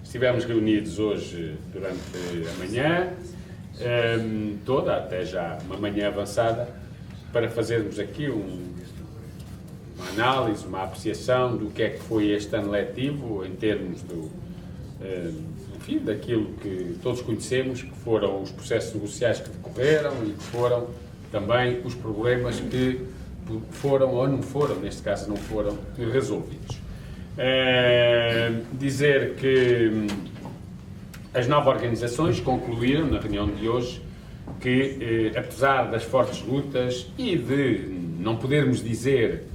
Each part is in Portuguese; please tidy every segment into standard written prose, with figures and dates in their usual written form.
Estivemos reunidos hoje durante a manhã, toda, até já uma manhã avançada, para fazermos aqui uma análise, uma apreciação do que é que foi este ano letivo, em termos daquilo que todos conhecemos, que foram os processos negociais que decorreram e que foram também os problemas que foram ou não foram, neste caso não foram, resolvidos. Dizer que as 9 organizações concluíram na reunião de hoje que, apesar das fortes lutas e de não podermos dizer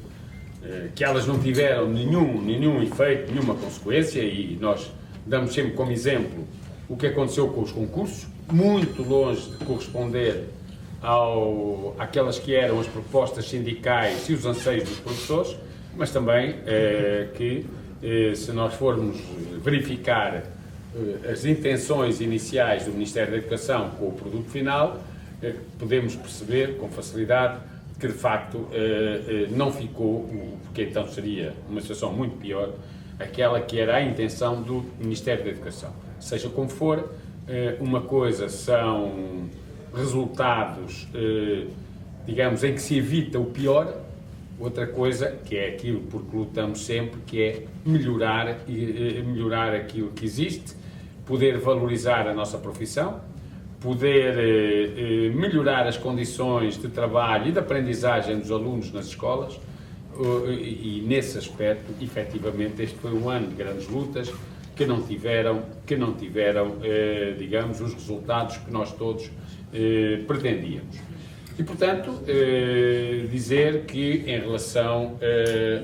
que elas não tiveram nenhum efeito, nenhuma consequência, e nós damos sempre como exemplo o que aconteceu com os concursos, muito longe de corresponder àquelas que eram as propostas sindicais e os anseios dos professores, mas também que, se nós formos verificar as intenções iniciais do Ministério da Educação com o produto final, podemos perceber com facilidade que, de facto, não ficou, porque então seria uma situação muito pior, aquela que era a intenção do Ministério da Educação. Seja como for, uma coisa são resultados, digamos, em que se evita o pior, outra coisa, que é aquilo por que lutamos sempre, que é melhorar aquilo que existe, poder valorizar a nossa profissão, poder melhorar as condições de trabalho e de aprendizagem dos alunos nas escolas, e nesse aspecto, efetivamente, este foi um ano de grandes lutas que não tiveram, digamos, os resultados que nós todos pretendíamos. E, portanto, dizer que, em relação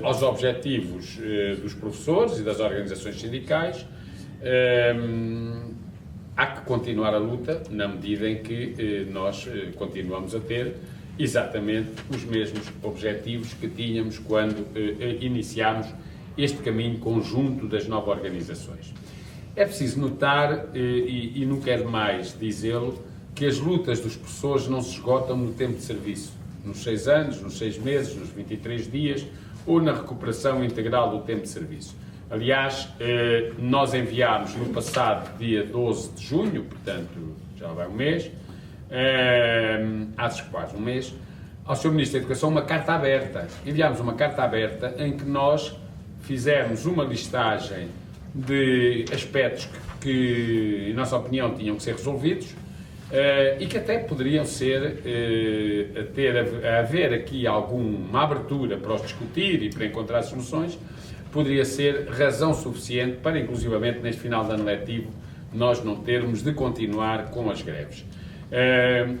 aos objetivos dos professores e das organizações sindicais, há que continuar a luta na medida em que nós continuamos a ter exatamente os mesmos objetivos que tínhamos quando iniciámos este caminho conjunto das 9 organizações. É preciso notar, e não quero mais dizê-lo, que as lutas dos professores não se esgotam no tempo de serviço, nos 6 anos, nos 6 meses, nos 23 dias ou na recuperação integral do tempo de serviço. Aliás, nós enviámos no passado dia 12 de junho, portanto já vai um mês, há quase um mês, ao Sr. Ministro da Educação uma carta aberta. Enviámos uma carta aberta em que nós fizemos uma listagem de aspectos que, em nossa opinião, tinham que ser resolvidos, e que até poderiam ser, haver aqui alguma abertura para os discutir e para encontrar soluções, poderia ser razão suficiente para, inclusivamente, neste final de ano letivo, nós não termos de continuar com as greves.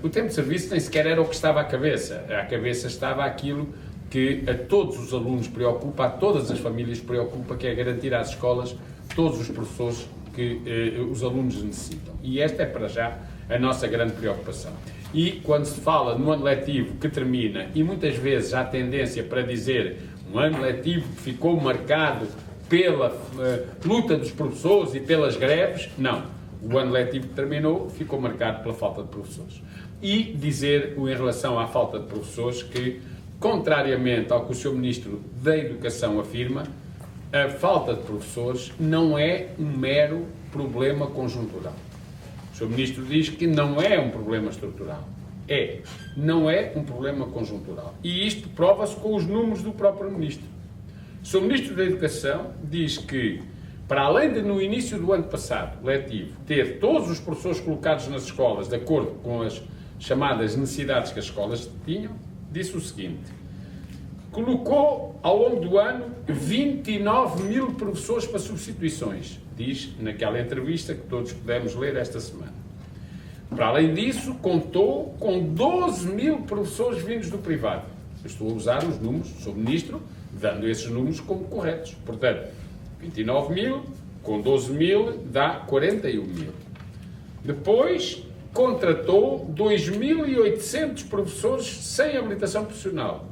O tempo de serviço nem sequer era o que estava à cabeça. À cabeça estava aquilo que a todos os alunos preocupa, a todas as famílias preocupa, que é garantir às escolas todos os professores que os alunos necessitam. E esta é, para já, a nossa grande preocupação. E quando se fala no ano letivo que termina, e muitas vezes há tendência para dizer um ano letivo que ficou marcado pela luta dos professores e pelas greves, não. O ano letivo que terminou ficou marcado pela falta de professores. E dizer, em relação à falta de professores, que, contrariamente ao que o Sr. Ministro da Educação afirma, a falta de professores não é um mero problema conjuntural. O Sr. Ministro diz que não é um problema estrutural. Não é um problema conjuntural. E isto prova-se com os números do próprio Ministro. O Sr. Ministro da Educação diz que, para além de, no início do ano passado, letivo, ter todos os professores colocados nas escolas de acordo com as chamadas necessidades que as escolas tinham, disse o seguinte: colocou, ao longo do ano, 29 mil professores para substituições, diz naquela entrevista que todos pudemos ler esta semana. Para além disso, contou com 12 mil professores vindos do privado. Eu estou a usar os números do Sr. Ministro, dando esses números como corretos. Portanto, 29 mil com 12 mil dá 41 mil. Depois, contratou 2.800 professores sem habilitação profissional.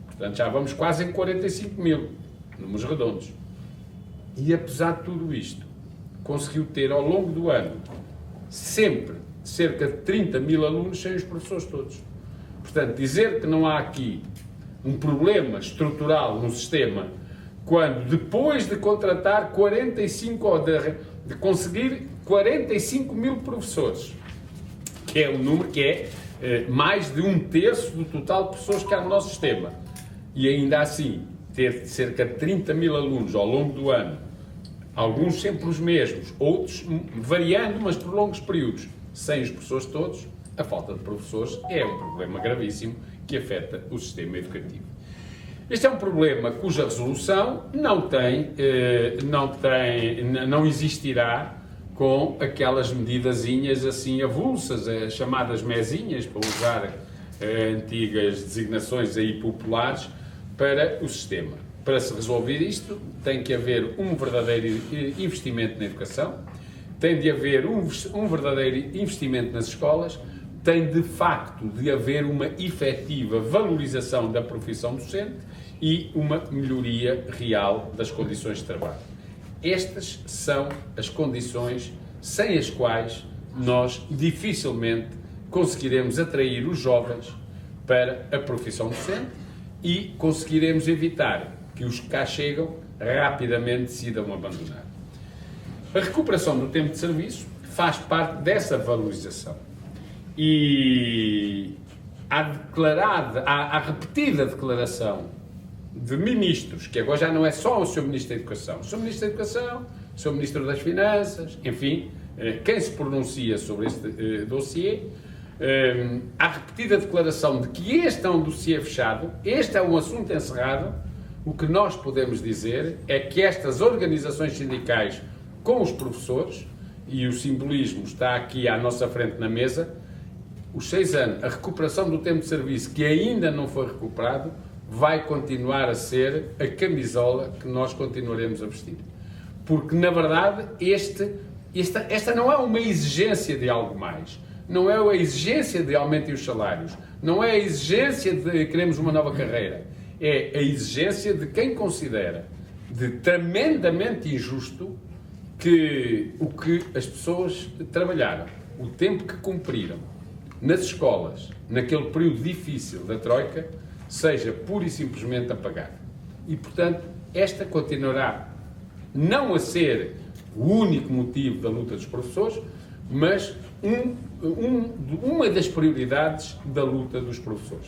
Portanto, já vamos quase em 45 mil, números redondos. E, apesar de tudo isto, conseguiu ter, ao longo do ano, sempre cerca de 30 mil alunos sem os professores todos. Portanto, dizer que não há aqui um problema estrutural no sistema, quando depois de contratar 45 ou de conseguir 45 mil professores, que é um número que é mais de 1/3 do total de pessoas que há no nosso sistema. E ainda assim, ter cerca de 30 mil alunos ao longo do ano, alguns sempre os mesmos, outros variando, mas por longos períodos, sem os professores todos, a falta de professores é um problema gravíssimo que afeta o sistema educativo. Este é um problema cuja resolução não existirá com aquelas medidazinhas assim avulsas, as chamadas mesinhas, para usar antigas designações aí populares, para o sistema. Para se resolver isto, tem que haver um verdadeiro investimento na educação, tem de haver um verdadeiro investimento nas escolas, tem de facto de haver uma efetiva valorização da profissão docente e uma melhoria real das condições de trabalho. Estas são as condições sem as quais nós dificilmente conseguiremos atrair os jovens para a profissão docente e conseguiremos evitar que os que cá chegam rapidamente decidam abandonar. A recuperação do tempo de serviço faz parte dessa valorização. E a repetida declaração de ministros, que agora já não é só o Sr. Ministro da Educação, o Sr. Ministro da Educação, o Sr. Ministro das Finanças, enfim, quem se pronuncia sobre este dossiê, a repetida declaração de que este é um dossiê fechado, este é um assunto encerrado. O que nós podemos dizer é que estas organizações sindicais com os professores, e o simbolismo está aqui à nossa frente na mesa, os 6 anos, a recuperação do tempo de serviço que ainda não foi recuperado, vai continuar a ser a camisola que nós continuaremos a vestir. Porque, na verdade, esta não é uma exigência de algo mais. Não é a exigência de aumentem os salários. Não é a exigência de queremos uma nova carreira. É a exigência de quem considera de tremendamente injusto que o que as pessoas trabalharam, o tempo que cumpriram nas escolas, naquele período difícil da Troika, seja pura e simplesmente apagado. E, portanto, esta continuará não a ser o único motivo da luta dos professores, mas uma das prioridades da luta dos professores.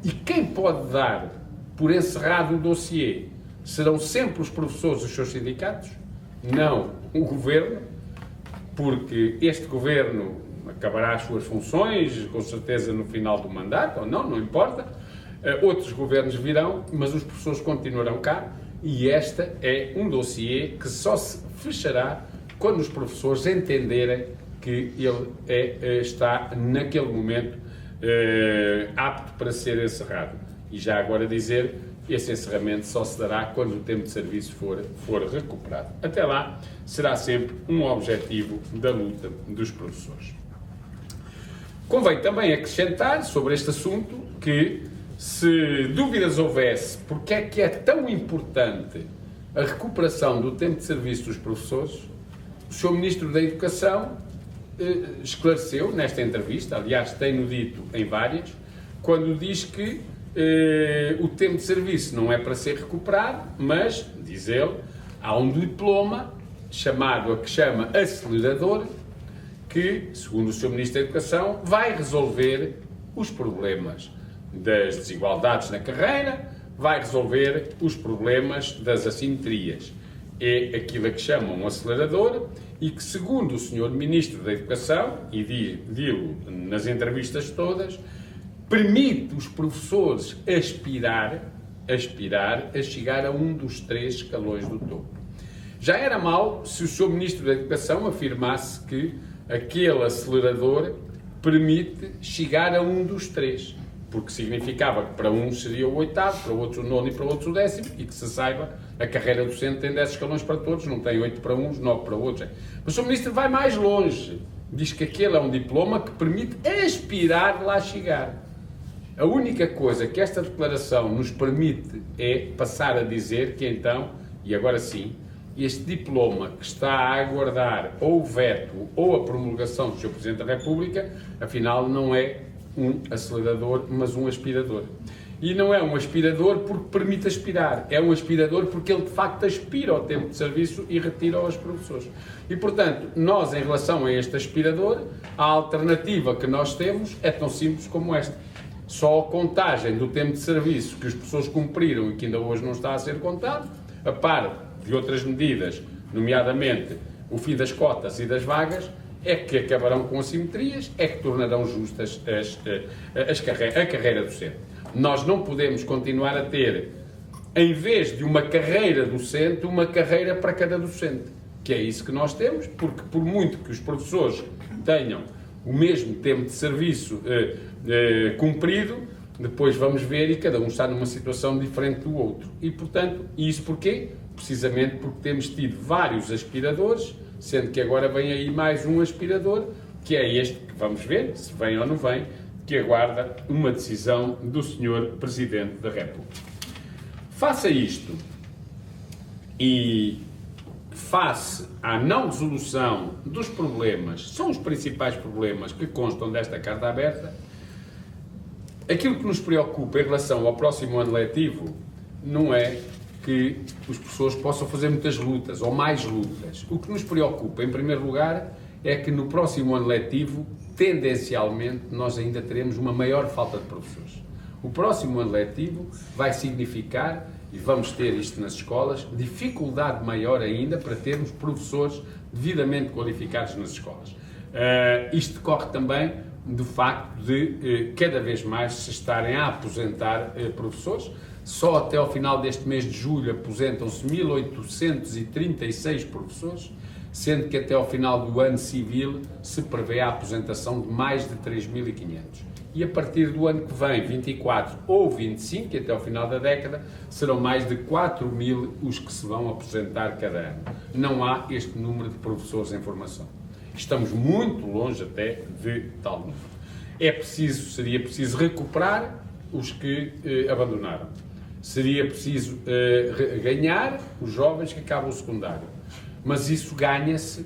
E quem pode dar por encerrado o dossiê serão sempre os professores e os seus sindicatos, não o Governo, porque este Governo acabará as suas funções, com certeza no final do mandato, ou não importa. Outros governos virão, mas os professores continuarão cá, e esta é um dossiê que só se fechará quando os professores entenderem que ele está, naquele momento, apto para ser encerrado. E já agora dizer, esse encerramento só se dará quando o tempo de serviço for recuperado. Até lá, será sempre um objetivo da luta dos professores. Convém também acrescentar sobre este assunto que, se dúvidas houvesse porque é que é tão importante a recuperação do tempo de serviço dos professores, o Sr. Ministro da Educação esclareceu nesta entrevista, aliás tem-no dito em várias, quando diz que o tempo de serviço não é para ser recuperado, mas, diz ele, há um diploma chamado, que chama acelerador, que, segundo o Sr. Ministro da Educação, vai resolver os problemas das desigualdades na carreira, vai resolver os problemas das assimetrias. É aquilo a que chamam um acelerador e que, segundo o Sr. Ministro da Educação, e digo nas entrevistas todas, permite os professores aspirar a chegar a um dos 3 escalões do topo. Já era mau se o Sr. Ministro da Educação afirmasse que aquele acelerador permite chegar a um dos 3, porque significava que para uns seria o 8º, para outros o 9º e para outros o 10º, e que se saiba, a carreira docente tem 10 escalões para todos, não tem 8 para uns, 9 para outros. Mas o Sr. Ministro vai mais longe, diz que aquele é um diploma que permite aspirar lá chegar. A única coisa que esta declaração nos permite é passar a dizer que então, e agora sim, este diploma que está a aguardar ou o veto ou a promulgação do Sr. Presidente da República, afinal não é um acelerador, mas um aspirador. E não é um aspirador porque permite aspirar, é um aspirador porque ele de facto aspira o tempo de serviço e retira aos professores. E portanto, nós em relação a este aspirador, a alternativa que nós temos é tão simples como esta. Só a contagem do tempo de serviço que os professores cumpriram e que ainda hoje não está a ser contado, a par de outras medidas, nomeadamente o fim das cotas e das vagas, é que acabarão com assimetrias, é que tornarão justas a carreira docente. Nós não podemos continuar a ter, em vez de uma carreira docente, uma carreira para cada docente, que é isso que nós temos, porque por muito que os professores tenham o mesmo tempo de serviço cumprido, depois vamos ver e cada um está numa situação diferente do outro. E, portanto, isso porquê? Precisamente porque temos tido vários aspiradores, sendo que agora vem aí mais um aspirador, que é este que vamos ver, se vem ou não vem, que aguarda uma decisão do Sr. Presidente da República. Face a isto e face à não resolução dos problemas, são os principais problemas que constam desta carta aberta, aquilo que nos preocupa em relação ao próximo ano letivo não é que os professores possam fazer muitas lutas ou mais lutas. O que nos preocupa, em primeiro lugar, é que no próximo ano letivo, tendencialmente, nós ainda teremos uma maior falta de professores. O próximo ano letivo vai significar, e vamos ter isto nas escolas, dificuldade maior ainda para termos professores devidamente qualificados nas escolas. Isto decorre também do facto de cada vez mais se estarem a aposentar professores. Só até ao final deste mês de julho aposentam-se 1.836 professores, sendo que até ao final do ano civil se prevê a aposentação de mais de 3.500. E a partir do ano que vem, 24 ou 25, e até ao final da década, serão mais de 4.000 os que se vão aposentar cada ano. Não há este número de professores em formação. Estamos muito longe até de tal número. Seria preciso recuperar os que abandonaram. Seria preciso ganhar os jovens que acabam o secundário. Mas isso ganha-se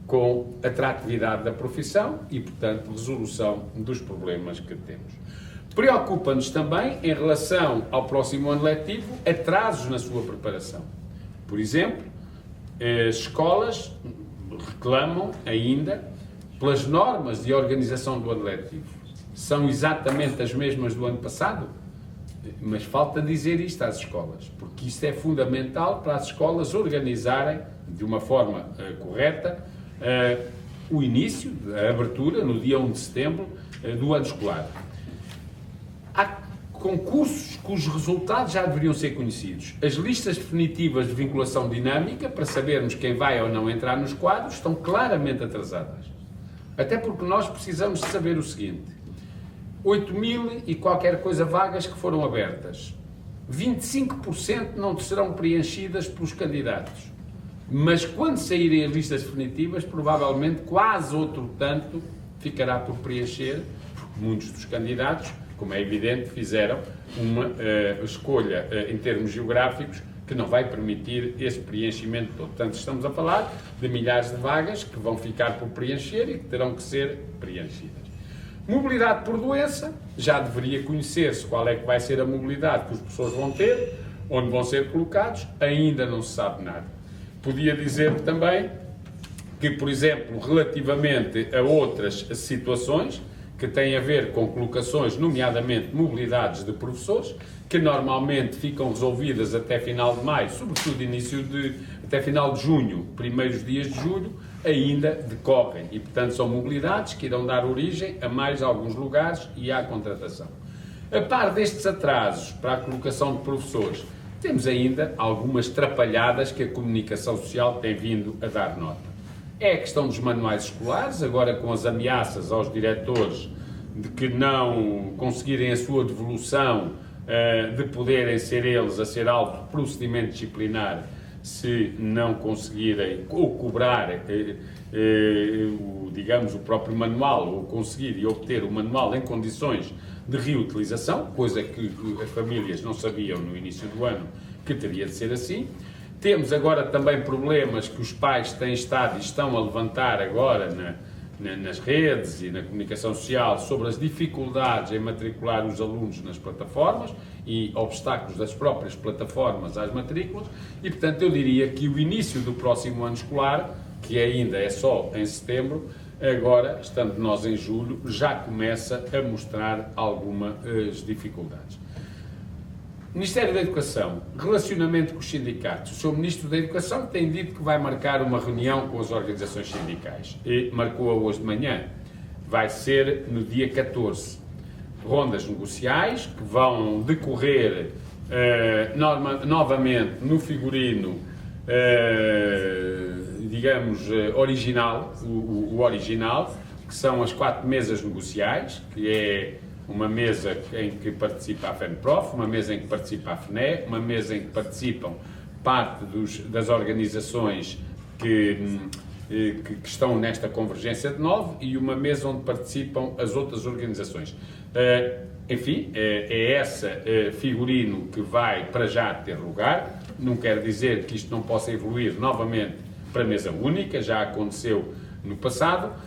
com atratividade da profissão e, portanto, resolução dos problemas que temos. Preocupa-nos também, em relação ao próximo ano letivo, atrasos na sua preparação. Por exemplo, as escolas reclamam ainda pelas normas de organização do ano letivo. São exatamente as mesmas do ano passado? Mas falta dizer isto às escolas, porque isto é fundamental para as escolas organizarem de uma forma correta o início, a abertura, no dia 1 de setembro do ano escolar. Há concursos cujos resultados já deveriam ser conhecidos. As listas definitivas de vinculação dinâmica, para sabermos quem vai ou não entrar nos quadros, estão claramente atrasadas. Até porque nós precisamos de saber o seguinte: 8.000 e qualquer coisa vagas que foram abertas. 25% não serão preenchidas pelos candidatos. Mas quando saírem as listas definitivas, provavelmente quase outro tanto ficará por preencher, porque muitos dos candidatos, como é evidente, fizeram uma escolha em termos geográficos que não vai permitir esse preenchimento todo. Portanto, estamos a falar de milhares de vagas que vão ficar por preencher e que terão que ser preenchidas. Mobilidade por doença, já deveria conhecer-se qual é que vai ser a mobilidade que os professores vão ter, onde vão ser colocados, ainda não se sabe nada. Podia dizer também que, por exemplo, relativamente a outras situações que têm a ver com colocações, nomeadamente mobilidades de professores, que normalmente ficam resolvidas até final de maio, sobretudo até final de junho, primeiros dias de julho, ainda decorrem. E, portanto, são mobilidades que irão dar origem a mais alguns lugares e à contratação. A par destes atrasos para a colocação de professores, temos ainda algumas trapalhadas que a comunicação social tem vindo a dar nota. É a questão dos manuais escolares, agora com as ameaças aos diretores de que não conseguirem a sua devolução, de poderem ser eles a ser alvo de procedimento disciplinar se não conseguirem ou cobrar, digamos, o próprio manual, ou conseguir e obter o manual em condições de reutilização, coisa que as famílias não sabiam no início do ano que teria de ser assim. Temos agora também problemas que os pais têm estado e estão a levantar agora nas redes e na comunicação social sobre as dificuldades em matricular os alunos nas plataformas e obstáculos das próprias plataformas às matrículas e, portanto, eu diria que o início do próximo ano escolar, que ainda é só em setembro, agora, estando nós em julho, já começa a mostrar algumas dificuldades. Ministério da Educação, relacionamento com os sindicatos. O Sr. Ministro da Educação tem dito que vai marcar uma reunião com as organizações sindicais e marcou-a hoje de manhã. Vai ser no dia 14. Rondas negociais que vão decorrer novamente no figurino, digamos, original, o original, que são as 4 mesas negociais, que é uma mesa em que participa a FENPROF, uma mesa em que participa a FNE, uma mesa em que participam parte das organizações que estão nesta convergência de 9 e uma mesa onde participam as outras organizações. Enfim, é essa figurino que vai para já ter lugar, não quer dizer que isto não possa evoluir novamente para mesa única, já aconteceu no passado.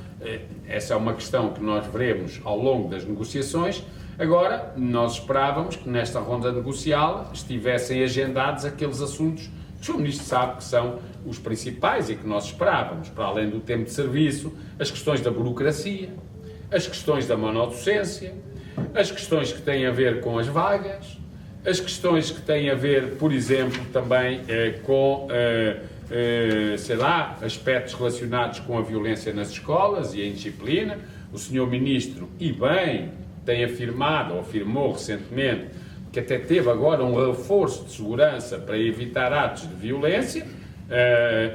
Essa é uma questão que nós veremos ao longo das negociações. Agora, nós esperávamos que nesta ronda negocial estivessem agendados aqueles assuntos que o Sr. Ministro sabe que são os principais e que nós esperávamos, para além do tempo de serviço, as questões da burocracia, as questões da monodocência, as questões que têm a ver com as vagas, as questões que têm a ver, por exemplo, também com sei lá, aspectos relacionados com a violência nas escolas e a indisciplina. O Sr. Ministro, e bem, tem afirmado, ou afirmou recentemente, que até teve agora um reforço de segurança para evitar atos de violência,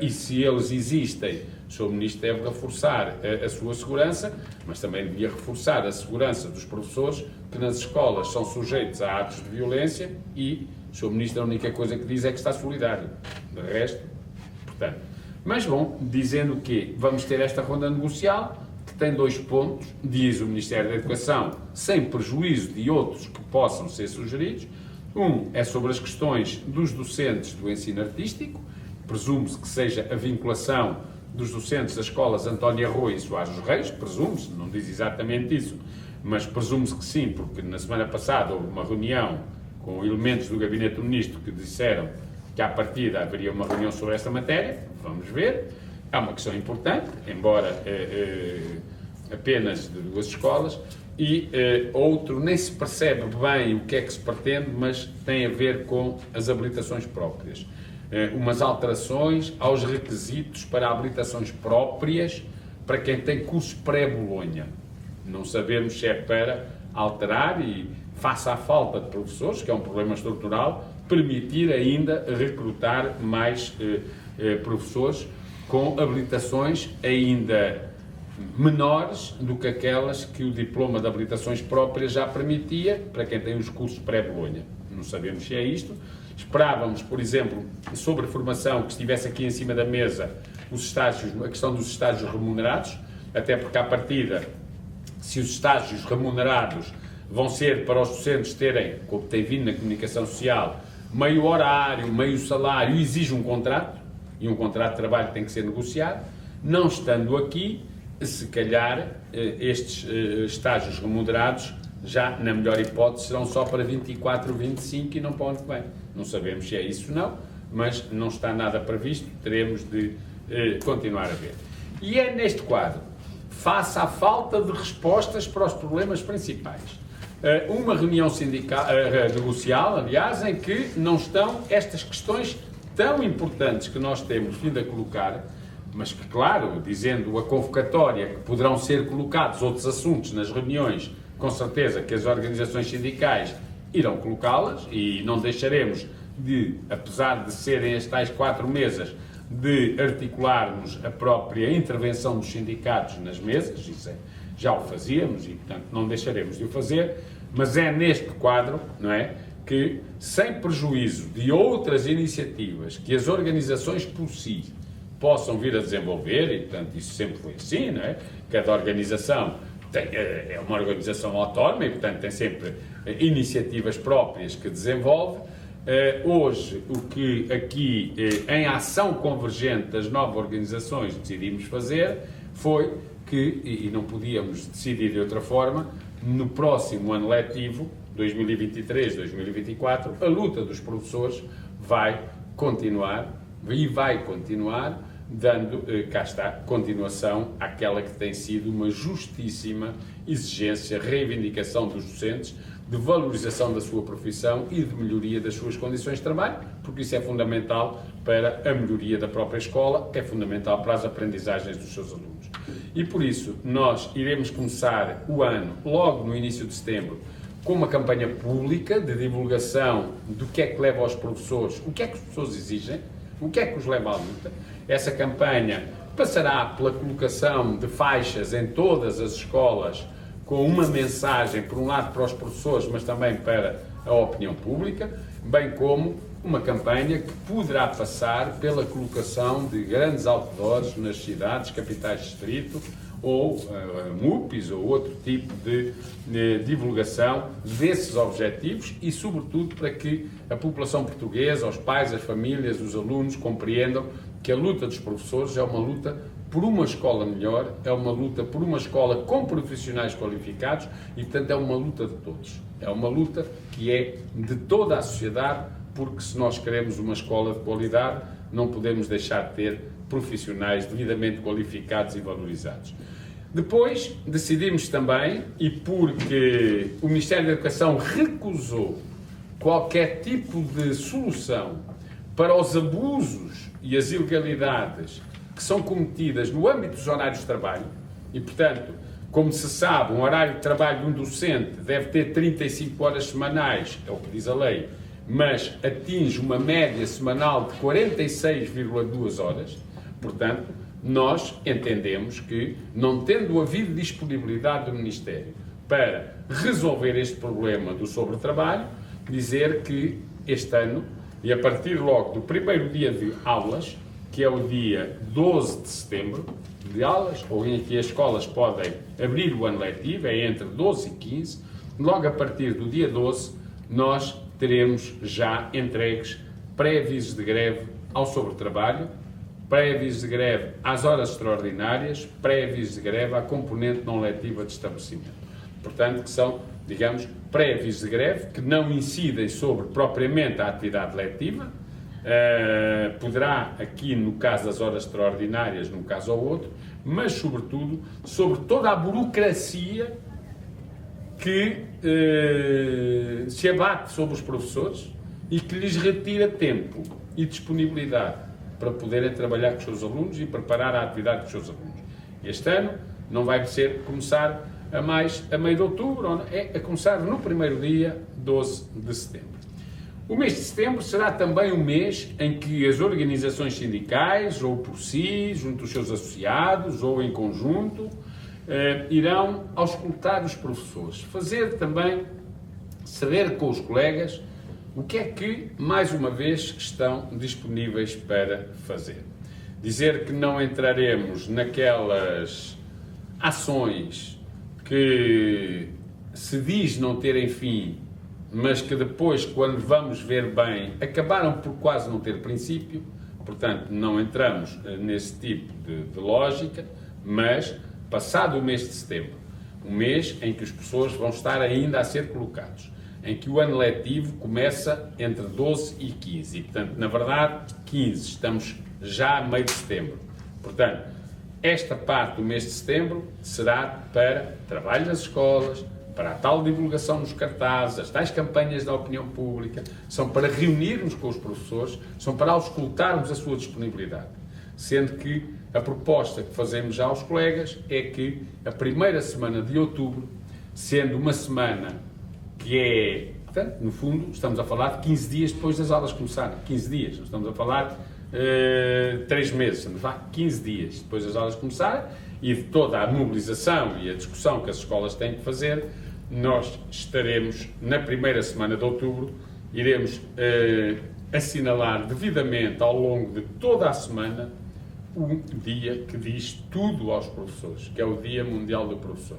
e se eles existem, o Sr. Ministro deve reforçar a sua segurança, mas também devia reforçar a segurança dos professores que nas escolas são sujeitos a atos de violência e o Sr. Ministro a única coisa que diz é que está solidário. De resto, portanto, mas bom, dizendo que vamos ter esta ronda negocial, que tem 2 pontos, diz o Ministério da Educação, sem prejuízo de outros que possam ser sugeridos. Um é sobre as questões dos docentes do ensino artístico, presume-se que seja a vinculação dos docentes das escolas António Arroio e Soares dos Reis, presume-se, não diz exatamente isso, mas presume-se que sim, porque na semana passada houve uma reunião com elementos do Gabinete do Ministro que disseram que à partida haveria uma reunião sobre esta matéria, vamos ver. É uma questão importante, embora apenas de 2 escolas, e outro nem se percebe bem o que é que se pretende, mas tem a ver com as habilitações próprias. Umas alterações aos requisitos para habilitações próprias para quem tem curso pré-Bolonha. Não sabemos se é para alterar e, face à falta de professores, que é um problema estrutural, permitir ainda recrutar mais professores com habilitações ainda menores do que aquelas que o diploma de habilitações próprias já permitia para quem tem os cursos pré-Bolonha. Não sabemos se é isto. Esperávamos, por exemplo, sobre a formação, que estivesse aqui em cima da mesa os estágios, a questão dos estágios remunerados, até porque à partida, se os estágios remunerados vão ser para os docentes terem, como tem vindo na comunicação social, meio horário, meio salário, exige um contrato, e um contrato de trabalho tem que ser negociado, não estando aqui, se calhar estes estágios remunerados, já na melhor hipótese, serão só para 24, 25 e não para o ano que vem. Não sabemos se é isso ou não, mas não está nada previsto, teremos de continuar a ver. E é neste quadro, face à falta de respostas para os problemas principais, uma reunião sindical, negocial, aliás, em que não estão estas questões tão importantes que nós temos vindo a colocar, mas que, claro, dizendo a convocatória que poderão ser colocados outros assuntos nas reuniões, com certeza que as organizações sindicais irão colocá-las e não deixaremos de, apesar de serem as tais 4 mesas, de articularmos a própria intervenção dos sindicatos nas mesas, isso já o fazíamos e, portanto, não deixaremos de o fazer, mas é neste quadro, não é, que, sem prejuízo de outras iniciativas que as organizações por si possam vir a desenvolver, e, portanto, isso sempre foi assim, não é? Cada organização é uma organização autónoma e, portanto, tem sempre iniciativas próprias que desenvolve. Hoje, o que aqui, em ação convergente das 9 organizações, decidimos fazer foi que, e não podíamos decidir de outra forma, no próximo ano letivo, 2023-2024, a luta dos professores vai continuar dando, cá está, continuação àquela que tem sido uma justíssima exigência, reivindicação dos docentes, de valorização da sua profissão e de melhoria das suas condições de trabalho, porque isso é fundamental para a melhoria da própria escola, é fundamental para as aprendizagens dos seus alunos. E por isso, nós iremos começar o ano, logo no início de setembro, com uma campanha pública de divulgação do que é que leva aos professores, o que é que os professores exigem, o que é que os leva à luta. Essa campanha passará pela colocação de faixas em todas as escolas com uma mensagem, por um lado para os professores, mas também para a opinião pública, bem como uma campanha que poderá passar pela colocação de grandes outdoors nas cidades, capitais de distrito, ou MUPIs, ou outro tipo de divulgação desses objetivos e, sobretudo, para que a população portuguesa, os pais, as famílias, os alunos compreendam que a luta dos professores é uma luta por uma escola melhor, é uma luta por uma escola com profissionais qualificados e, portanto, é uma luta de todos. É uma luta que é de toda a sociedade, porque se nós queremos uma escola de qualidade, não podemos deixar de ter profissionais devidamente qualificados e valorizados. Depois, decidimos também, e porque o Ministério da Educação recusou qualquer tipo de solução para os abusos e as ilegalidades que são cometidas no âmbito dos horários de trabalho, e, portanto, como se sabe, um horário de trabalho de um docente deve ter 35 horas semanais, é o que diz a lei, mas atinge uma média semanal de 46,2 horas, portanto, nós entendemos que, não tendo havido disponibilidade do Ministério para resolver este problema do sobretrabalho, dizer que este ano, e a partir logo do primeiro dia de aulas, que é o dia 12 de setembro, de aulas, ou em que as escolas podem abrir o ano letivo, é entre 12 e 15, logo a partir do dia 12, nós teremos já entregues pré-avisos de greve ao sobretrabalho, pré-avisos de greve às horas extraordinárias, pré-avisos de greve à componente não letiva de estabelecimento. Portanto, que são, digamos, pré-avisos de greve que não incidem sobre propriamente a atividade letiva. Poderá, aqui no caso das horas extraordinárias, num caso ou outro, mas, sobretudo, sobre toda a burocracia que se abate sobre os professores e que lhes retira tempo e disponibilidade para poderem trabalhar com os seus alunos e preparar a atividade dos seus alunos. Este ano não vai ser começar a meio de outubro, é a começar no primeiro dia, 12 de setembro. O mês de setembro será também um mês em que as organizações sindicais, ou por si, junto aos seus associados, ou em conjunto, irão auscultar os professores, fazer também saber com os colegas o que é que, mais uma vez, estão disponíveis para fazer. Dizer que não entraremos naquelas ações que se diz não terem fim, mas que depois, quando vamos ver bem, acabaram por quase não ter princípio. Portanto, não entramos nesse tipo de lógica, mas, passado o mês de setembro, um mês em que os professores vão estar ainda a ser colocados, em que o ano letivo começa entre 12 e 15, e, portanto, na verdade, 15, estamos já a meio de setembro. Portanto, esta parte do mês de setembro será para trabalho nas escolas, para a tal divulgação nos cartazes, as tais campanhas da opinião pública, são para reunirmos com os professores, são para auscultarmos a sua disponibilidade. Sendo que a proposta que fazemos já aos colegas é que a primeira semana de outubro, sendo uma semana que é, portanto, no fundo, estamos a falar de 15 dias depois das aulas começarem, 15 dias, estamos a falar 3 meses, estamos a falar 15 dias depois das aulas começarem, e de toda a mobilização e a discussão que as escolas têm que fazer, nós estaremos na primeira semana de outubro, iremos assinalar devidamente ao longo de toda a semana um dia que diz tudo aos professores, que é o Dia Mundial do Professor.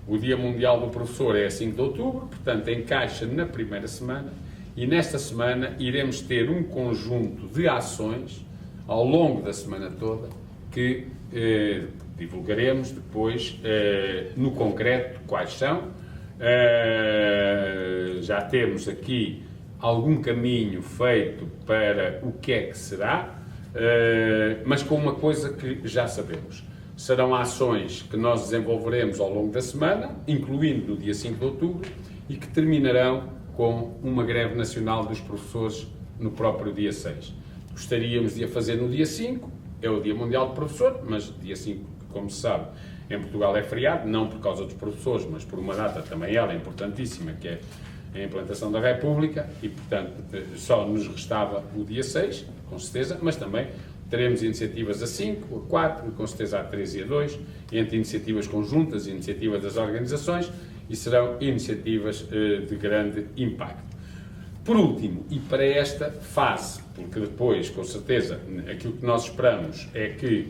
O Dia Mundial do Professor é a 5 de outubro, portanto encaixa na primeira semana, e nesta semana iremos ter um conjunto de ações ao longo da semana toda que divulgaremos depois no concreto quais são. Já temos aqui algum caminho feito para o que é que será, mas com uma coisa que já sabemos. Serão ações que nós desenvolveremos ao longo da semana, incluindo no dia 5 de outubro, e que terminarão com uma greve nacional dos professores no próprio dia 6. Gostaríamos de a fazer no dia 5, é o Dia Mundial do Professor, mas dia 5, como se sabe, em Portugal é feriado, não por causa dos professores, mas por uma data também ela importantíssima, que é a implantação da República, e portanto só nos restava o dia 6, com certeza, mas também teremos iniciativas a 5, a 4 e com certeza a 3 e a 2, entre iniciativas conjuntas e iniciativas das organizações, e serão iniciativas de grande impacto. Por último, e para esta fase, porque depois, com certeza, aquilo que nós esperamos é que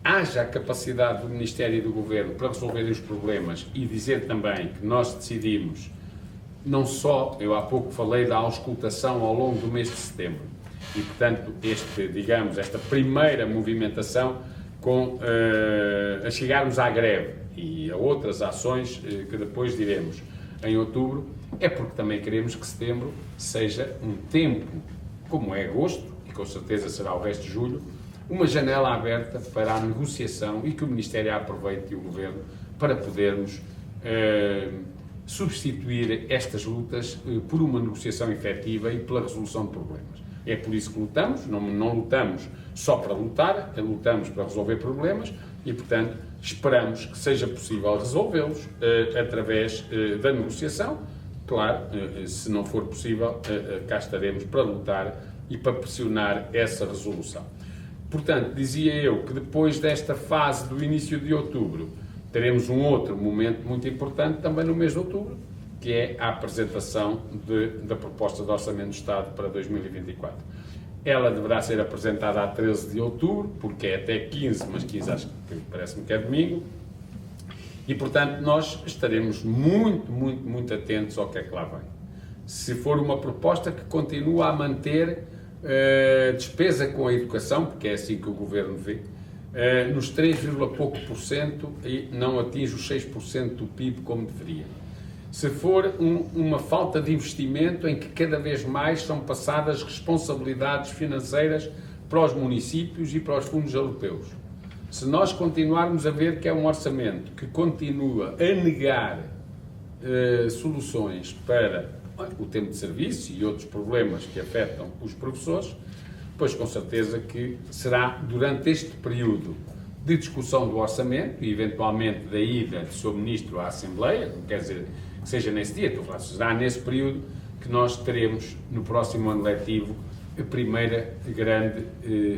haja a capacidade do Ministério e do Governo para resolverem os problemas e dizer também que nós decidimos, não só, eu há pouco falei da auscultação ao longo do mês de setembro, e portanto, esta primeira movimentação a chegarmos à greve e a outras ações que depois diremos em outubro, é porque também queremos que setembro seja um tempo, como é agosto, e com certeza será o resto de julho, uma janela aberta para a negociação e que o Ministério aproveite e o Governo para podermos substituir estas lutas por uma negociação efetiva e pela resolução de problemas. É por isso que lutamos, não lutamos só para lutar, lutamos para resolver problemas e, portanto, esperamos que seja possível resolvê-los através da negociação. Claro, se não for possível, cá estaremos para lutar e para pressionar essa resolução. Portanto, dizia eu que depois desta fase do início de outubro, teremos um outro momento muito importante também no mês de outubro, que é a apresentação da proposta de Orçamento do Estado para 2024. Ela deverá ser apresentada a 13 de outubro, porque é até 15, mas 15 acho que parece-me que é domingo, e portanto nós estaremos muito atentos ao que é que lá vem. Se for uma proposta que continua a manter despesa com a educação, porque é assim que o Governo vê, nos 3, pouco por cento e não atinge os 6% do PIB como deveria. Se for uma falta de investimento em que cada vez mais são passadas responsabilidades financeiras para os municípios e para os fundos europeus. Se nós continuarmos a ver que é um orçamento que continua a negar soluções para o tempo de serviço e outros problemas que afetam os professores, pois com certeza que será durante este período de discussão do orçamento e eventualmente da ida do Sr. Ministro à Assembleia, não quer dizer que seja nesse dia, estou a falar, será nesse período que nós teremos no próximo ano letivo a primeira grande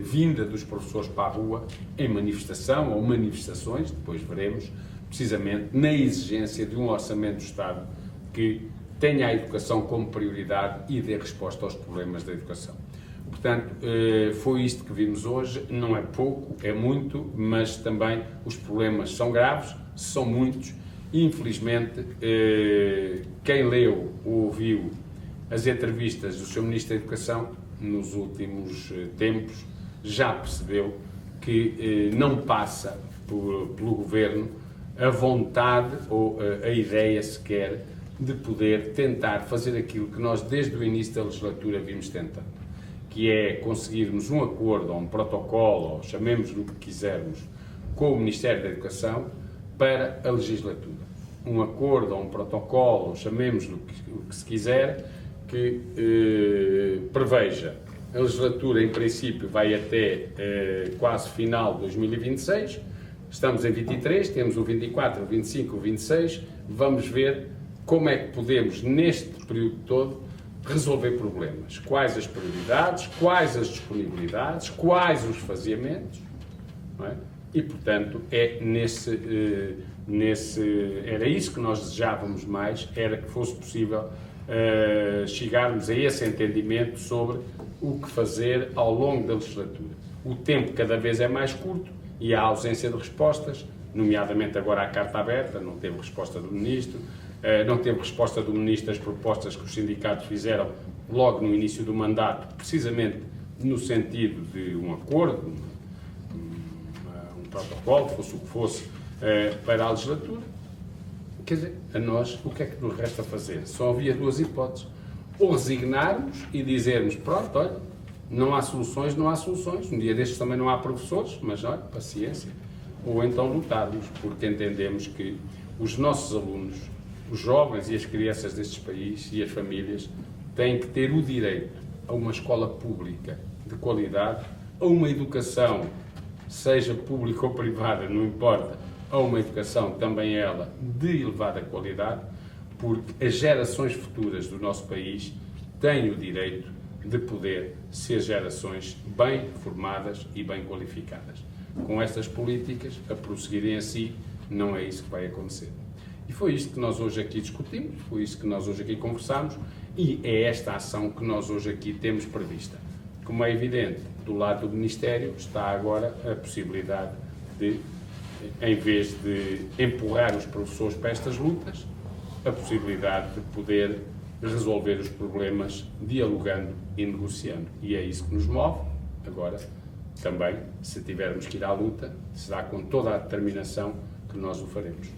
vinda dos professores para a rua em manifestação ou manifestações, depois veremos, precisamente na exigência de um orçamento do Estado que tenha a educação como prioridade e dê resposta aos problemas da educação. Portanto, foi isto que vimos hoje, não é pouco, é muito, mas também os problemas são graves, são muitos, e infelizmente quem leu ou ouviu as entrevistas do Sr. Ministro da Educação nos últimos tempos já percebeu que não passa pelo Governo a vontade ou a ideia sequer de poder tentar fazer aquilo que nós desde o início da legislatura vimos tentando, que é conseguirmos um acordo ou um protocolo, ou chamemos-lhe o que quisermos, com o Ministério da Educação para a legislatura. Um acordo ou um protocolo, ou chamemos-lhe o que se quiser, que preveja a legislatura, em princípio, vai até quase final de 2026, estamos em 23, temos o 24, o 25, o 26, vamos ver como é que podemos, neste período todo, resolver problemas. Quais as prioridades, quais as disponibilidades, quais os faseamentos, não é? E, portanto, era isso que nós desejávamos mais, era que fosse possível chegarmos a esse entendimento sobre o que fazer ao longo da legislatura. O tempo cada vez é mais curto e há ausência de respostas, nomeadamente agora a carta aberta, não teve resposta do Ministro, não teve resposta do Ministro às propostas que os sindicatos fizeram logo no início do mandato, precisamente no sentido de um acordo, um protocolo, fosse o que fosse, para a legislatura. Quer dizer, a nós, o que é que nos resta fazer? Só havia duas hipóteses. Ou resignarmos e dizermos, pronto, olha, não há soluções, não há soluções. Um dia destes também não há professores, mas olha, paciência. Ou então lutarmos, porque entendemos que os nossos alunos, os jovens e as crianças destes países e as famílias têm que ter o direito a uma escola pública de qualidade, a uma educação, seja pública ou privada, não importa, a uma educação também ela de elevada qualidade, porque as gerações futuras do nosso país têm o direito de poder ser gerações bem formadas e bem qualificadas. Com estas políticas, a prosseguirem assim, não é isso que vai acontecer. E foi isto que nós hoje aqui discutimos, foi isto que nós hoje aqui conversamos e é esta ação que nós hoje aqui temos prevista. Como é evidente, do lado do Ministério está agora a possibilidade de, em vez de empurrar os professores para estas lutas, a possibilidade de poder resolver os problemas dialogando e negociando. E é isso que nos move. Agora, também, se tivermos que ir à luta, será com toda a determinação que nós o faremos.